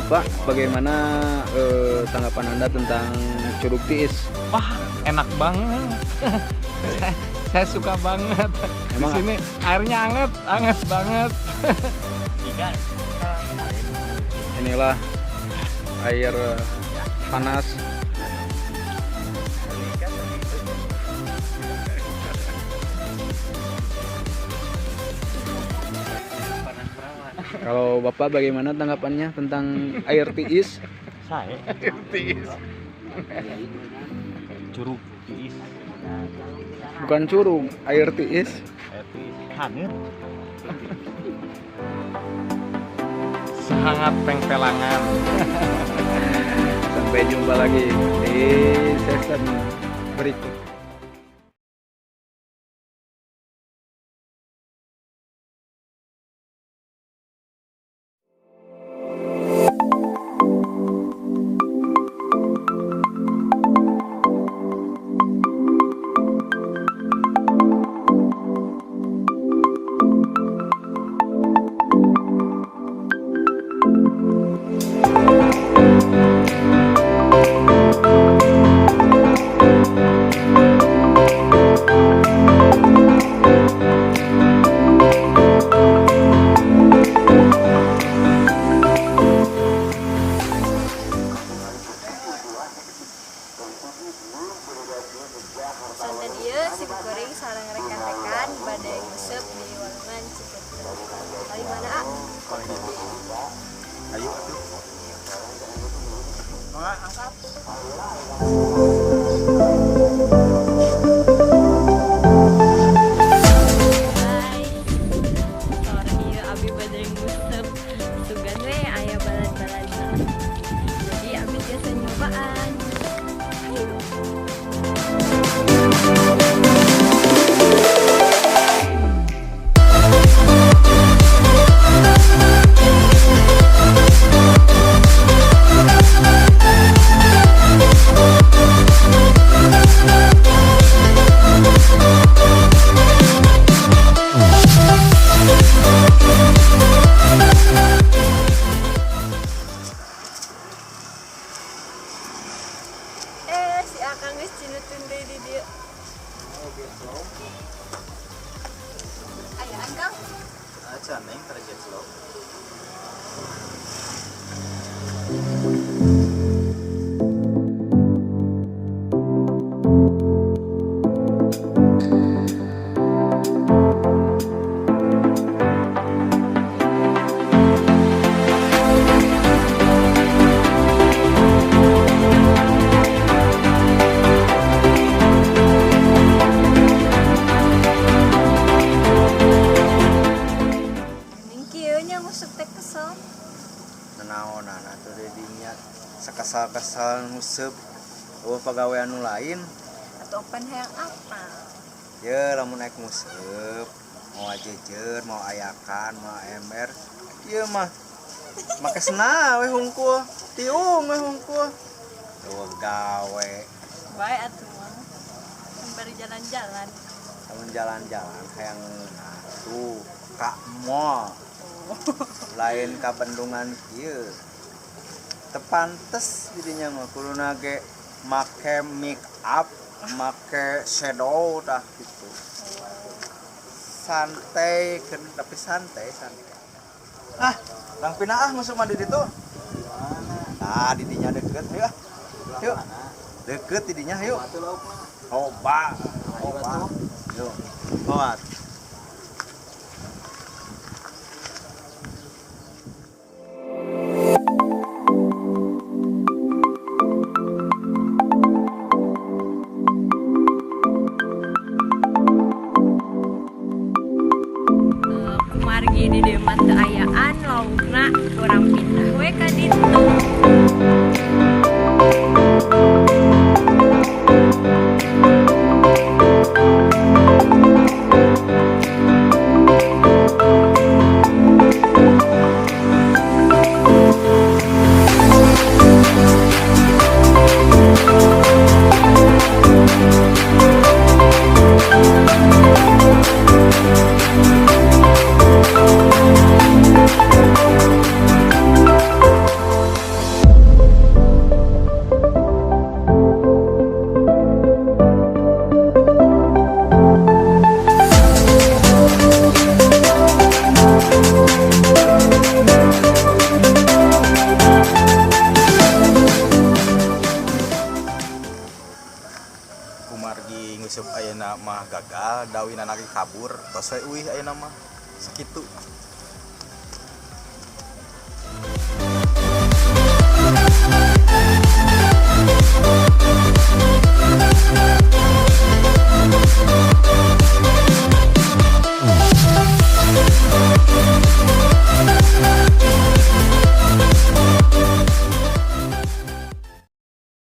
Bapak, bagaimana tanggapan Anda tentang curug tiis? Wah, enak banget. Saya suka banget. Emang di sini airnya anget banget. Inilah air panas. Kalau Bapak bagaimana tanggapannya tentang air tiis? Saya air tiis. Curug tiis. Bukan curug, air tiis. Air tiis. Hangat. Sangat pengpelangan. Sampai jumpa lagi di season berikut. Santan ieu si goreng sareng rekan-rekan bade nguseup di walungan Ciketer. Kali mana ah? Ayo atuh. Mangga angkat. Hai. Sore ieu abi bade nguseup. Sugan we aya balad-baladna. Jadi abi biasa nyobaan. Ayo. Si Akang geus cinutun deui di dieu. Ayaan Kang. Aca neng target slow. Nguseup teh kesel. Nanaonan atuh didinya sakasal-kasal nguseup eueuh pagawean nu lain. Atau pan hayang apa? Ye lamun naik nguseup mau ajejer, mau ayakan, mau ember, ieu mah make sena we hungkul, tiung we hungkul. Eueuh gawe. Bae atuh mah. Sembari jalan-jalan. Lamun jalan-jalan hayang atuh ka mall. Lain ka bendungan kieu teu pantes jadinya mah kuluna ge make make up, make shadow dah gitu. Santai kan tapi santai. Ah, lang pinaah ngusuk mah di ditu. Nah, didinya deket yuk. Yuk. Deket didinya yuk. Oba. Yuk. Bawa. Kumargi di dieu mah teu ayaan laukna urang pindah we ka ditu. nguseup ayeuna mah gagal, dawina lagi kabur, tos we euih ayeuna mah sakitu.